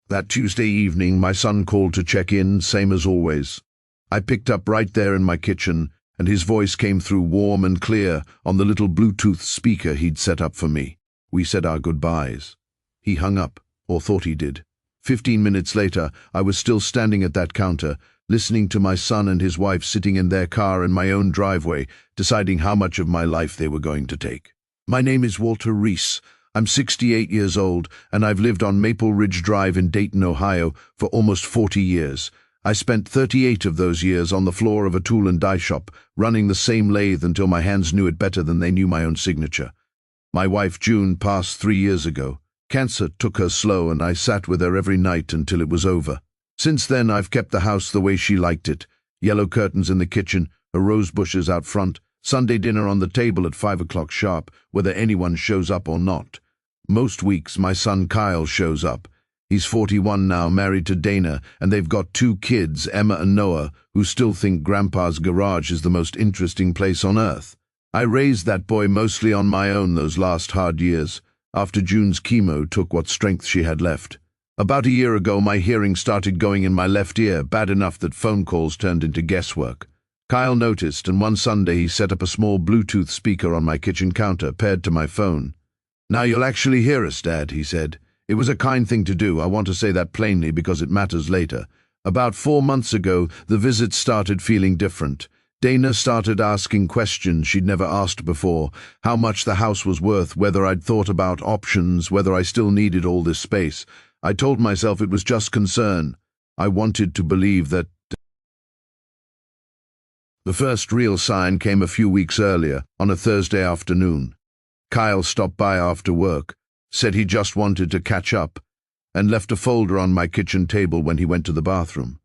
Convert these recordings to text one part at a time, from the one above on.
That Tuesday evening, my son called to check in, same as always. I picked up right there in my kitchen, and his voice came through warm and clear on the little Bluetooth speaker he'd set up for me. We said our goodbyes. He hung up, or thought he did. 15 minutes later, I was still standing at that counter, listening to my son and his wife sitting in their car in my own driveway, deciding how much of my life they were going to take. My name is Walter Reese. I'm 68 years old, and I've lived on Maple Ridge Drive in Dayton, Ohio, for almost 40 years. I spent 38 of those years on the floor of a tool and die shop, running the same lathe until my hands knew it better than they knew my own signature. My wife, June, passed 3 years ago. Cancer took her slow, and I sat with her every night until it was over. Since then, I've kept the house the way she liked it. Yellow curtains in the kitchen, her rose bushes out front, Sunday dinner on the table at 5 o'clock sharp, whether anyone shows up or not. Most weeks, my son Kyle shows up. He's 41 now, married to Dana, and they've got 2 kids, Emma and Noah, who still think Grandpa's garage is the most interesting place on earth. I raised that boy mostly on my own those last hard years, after June's chemo took what strength she had left. About a year ago, my hearing started going in my left ear, bad enough that phone calls turned into guesswork. Kyle noticed, and one Sunday he set up a small Bluetooth speaker on my kitchen counter, paired to my phone. "Now you'll actually hear us, Dad," he said. "It was a kind thing to do. I want to say that plainly because it matters later. About 4 months ago, the visits started feeling different. Dana started asking questions she'd never asked before, how much the house was worth, whether I'd thought about options, whether I still needed all this space. I told myself it was just concern. I wanted to believe that. The first real sign came a few weeks earlier, on a Thursday afternoon. Kyle stopped by after work, said he just wanted to catch up, and left a folder on my kitchen table when he went to the bathroom.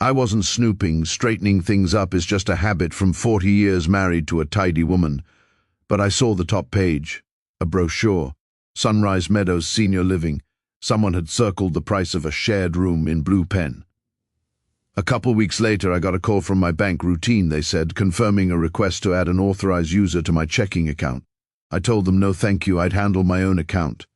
I wasn't snooping. Straightening things up is just a habit from 40 years married to a tidy woman. But I saw the top page, a brochure, Sunrise Meadows Senior Living. Someone had circled the price of a shared room in blue pen. A couple weeks later, I got a call from my bank, routine, they said, confirming a request to add an authorized user to my checking account. I told them no thank you, I'd handle my own account.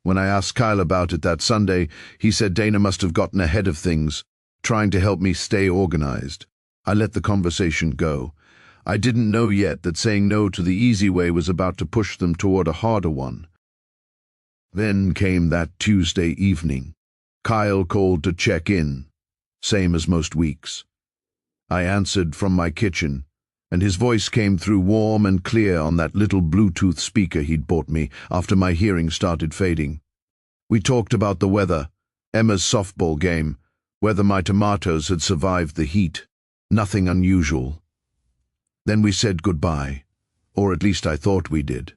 When I asked Kyle about it that Sunday, he said Dana must have gotten ahead of things, trying to help me stay organized. I let the conversation go. I didn't know yet that saying no to the easy way was about to push them toward a harder one. Then came that Tuesday evening. Kyle called to check in, same as most weeks. I answered from my kitchen, and his voice came through warm and clear on that little Bluetooth speaker he'd bought me after my hearing started fading. We talked about the weather, Emma's softball game, whether my tomatoes had survived the heat. Nothing unusual. Then we said goodbye, or at least I thought we did.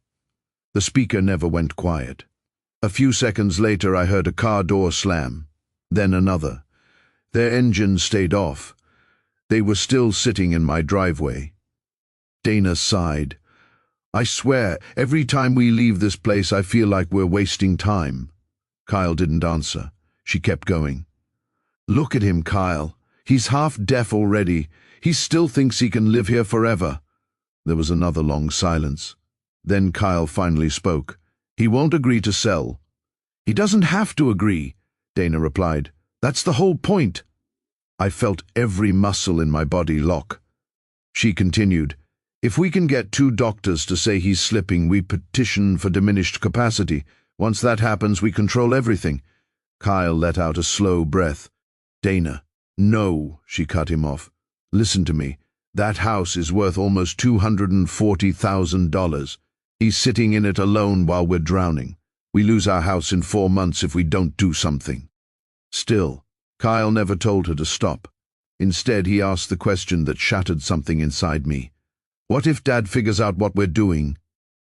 The speaker never went quiet. A few seconds later, I heard a car door slam, then another. Their engines stayed off. They were still sitting in my driveway. Dana sighed. "I swear, every time we leave this place, I feel like we're wasting time." Kyle didn't answer. She kept going. "Look at him, Kyle. He's half deaf already. He still thinks he can live here forever." There was another long silence. Then Kyle finally spoke. "He won't agree to sell." "He doesn't have to agree," Dana replied. "That's the whole point." I felt every muscle in my body lock. She continued, "If we can get 2 doctors to say he's slipping, we petition for diminished capacity. Once that happens, we control everything." Kyle let out a slow breath. "Dana, no," she cut him off. "Listen to me. That house is worth almost $240,000. He's sitting in it alone while we're drowning. We lose our house in 4 months if we don't do something." Still, Kyle never told her to stop. Instead, he asked the question that shattered something inside me. "What if Dad figures out what we're doing?"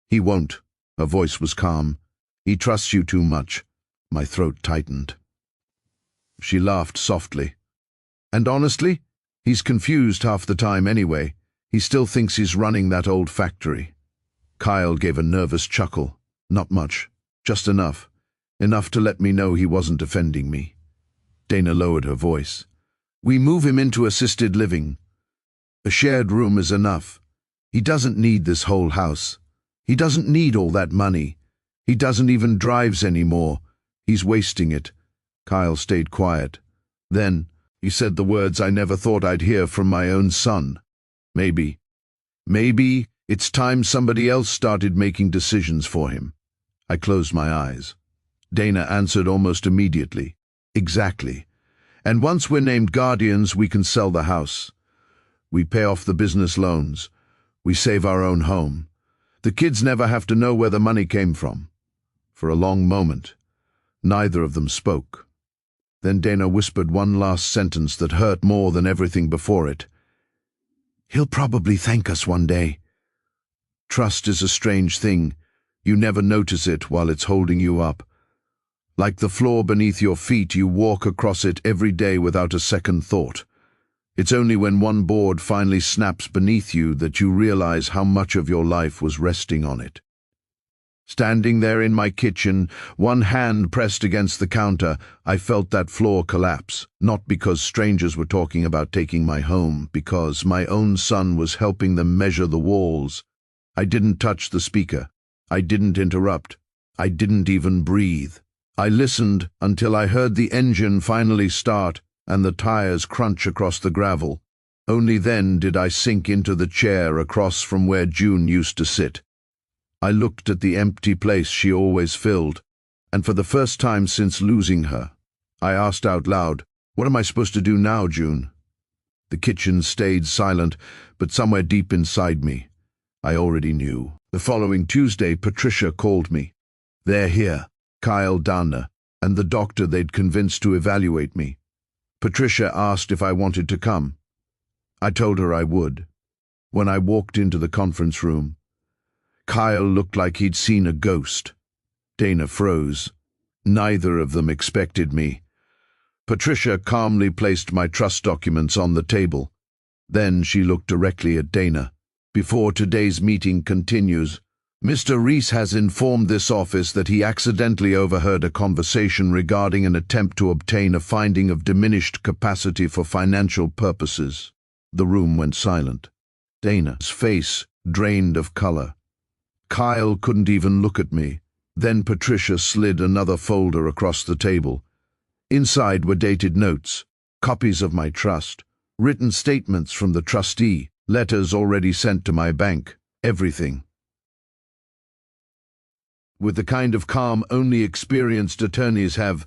"He won't." Her voice was calm. "He trusts you too much." My throat tightened. She laughed softly. "And honestly, he's confused half the time anyway. He still thinks he's running that old factory." Kyle gave a nervous chuckle. Not much, just enough. Enough to let me know he wasn't offending me. Dana lowered her voice. "We move him into assisted living. A shared room is enough. He doesn't need this whole house. He doesn't need all that money. He doesn't even drives anymore. He's wasting it. Kyle stayed quiet. Then he said the words I never thought I'd hear from my own son. Maybe it's time somebody else started making decisions for him. I closed my eyes. Dana answered almost immediately. Exactly. And once we're named guardians, we can sell the house. We pay off the business loans. We save our own home. The kids never have to know where the money came from. For a long moment, neither of them spoke. Then Dana whispered one last sentence that hurt more than everything before it. He'll probably thank us one day. Trust is a strange thing. You never notice it while it's holding you up. Like the floor beneath your feet, you walk across it every day without a second thought. It's only when one board finally snaps beneath you that you realize how much of your life was resting on it. Standing there in my kitchen, one hand pressed against the counter, I felt that floor collapse, not because strangers were talking about taking my home, because my own son was helping them measure the walls. I didn't touch the speaker. I didn't interrupt. I didn't even breathe. I listened until I heard the engine finally start and the tires crunch across the gravel. Only then did I sink into the chair across from where June used to sit. I looked at the empty place she always filled, and for the first time since losing her, I asked out loud, "What am I supposed to do now, June?" The kitchen stayed silent, but somewhere deep inside me, I already knew. The following Tuesday, Patricia called me. They're here, Kyle, Dana, and the doctor they'd convinced to evaluate me. Patricia asked if I wanted to come. I told her I would. When I walked into the conference room, Kyle looked like he'd seen a ghost. Dana froze. Neither of them expected me. Patricia calmly placed my trust documents on the table. Then she looked directly at Dana. Before today's meeting continues, Mr. Reese has informed this office that he accidentally overheard a conversation regarding an attempt to obtain a finding of diminished capacity for financial purposes. The room went silent. Dana's face drained of color. Kyle couldn't even look at me. Then Patricia slid another folder across the table. Inside were dated notes, copies of my trust, written statements from the trustee, letters already sent to my bank, everything. With the kind of calm only experienced attorneys have.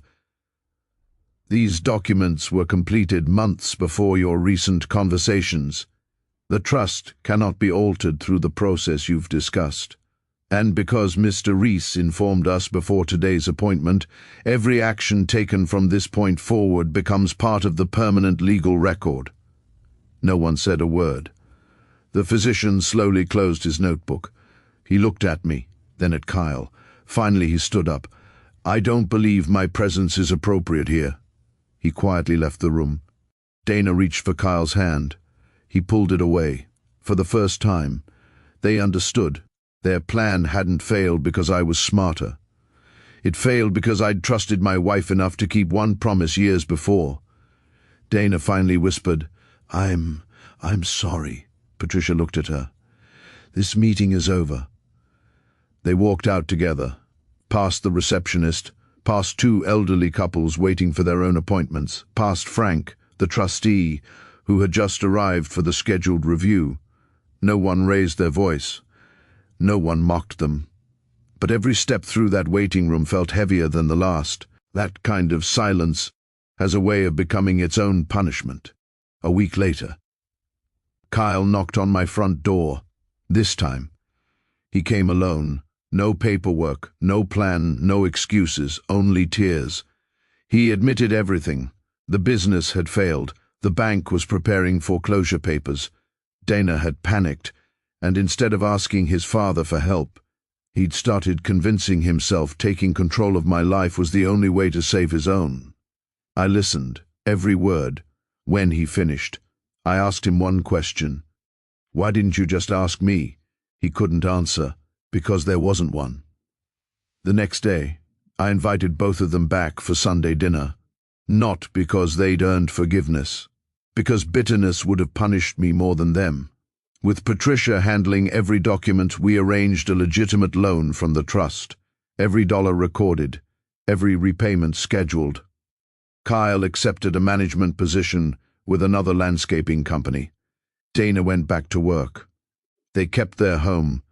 These documents were completed months before your recent conversations. The trust cannot be altered through the process you've discussed. And because Mr. Reese informed us before today's appointment, every action taken from this point forward becomes part of the permanent legal record. No one said a word. The physician slowly closed his notebook. He looked at me, then at Kyle. Finally he stood up. I don't believe my presence is appropriate here. He quietly left the room. Dana reached for Kyle's hand. He pulled it away. For the first time, they understood. Their plan hadn't failed because I was smarter. It failed because I'd trusted my wife enough to keep one promise years before. Dana finally whispered, I'm sorry. Patricia looked at her. This meeting is over. They walked out together, past the receptionist, past two elderly couples waiting for their own appointments, past Frank, the trustee, who had just arrived for the scheduled review. No one raised their voice. No one mocked them. But every step through that waiting room felt heavier than the last. That kind of silence has a way of becoming its own punishment. A week later, Kyle knocked on my front door. This time, he came alone. No paperwork, no plan, no excuses, only tears. He admitted everything. The business had failed. The bank was preparing foreclosure papers. Dana had panicked, and instead of asking his father for help, he'd started convincing himself taking control of my life was the only way to save his own. I listened, every word. When he finished, I asked him one question. Why didn't you just ask me? He couldn't answer, because there wasn't one. The next day, I invited both of them back for Sunday dinner. Not because they'd earned forgiveness, because bitterness would have punished me more than them. With Patricia handling every document, we arranged a legitimate loan from the trust, every dollar recorded, every repayment scheduled. Kyle accepted a management position with another landscaping company. Dana went back to work. They kept their home,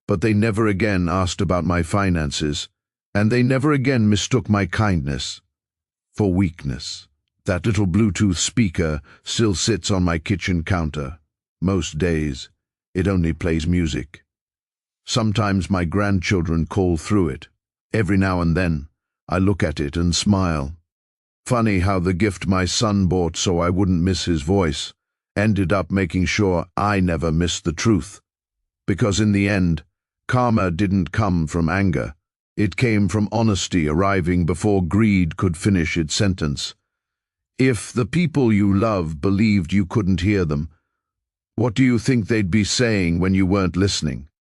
but they never again asked about my finances, and they never again mistook my kindness for weakness. That little Bluetooth speaker still sits on my kitchen counter. Most days, it only plays music. Sometimes my grandchildren call through it. Every now and then, I look at it and smile. Funny how the gift my son bought so I wouldn't miss his voice ended up making sure I never missed the truth. Because in the end, karma didn't come from anger. It came from honesty arriving before greed could finish its sentence. If the people you love believed you couldn't hear them, what do you think they'd be saying when you weren't listening?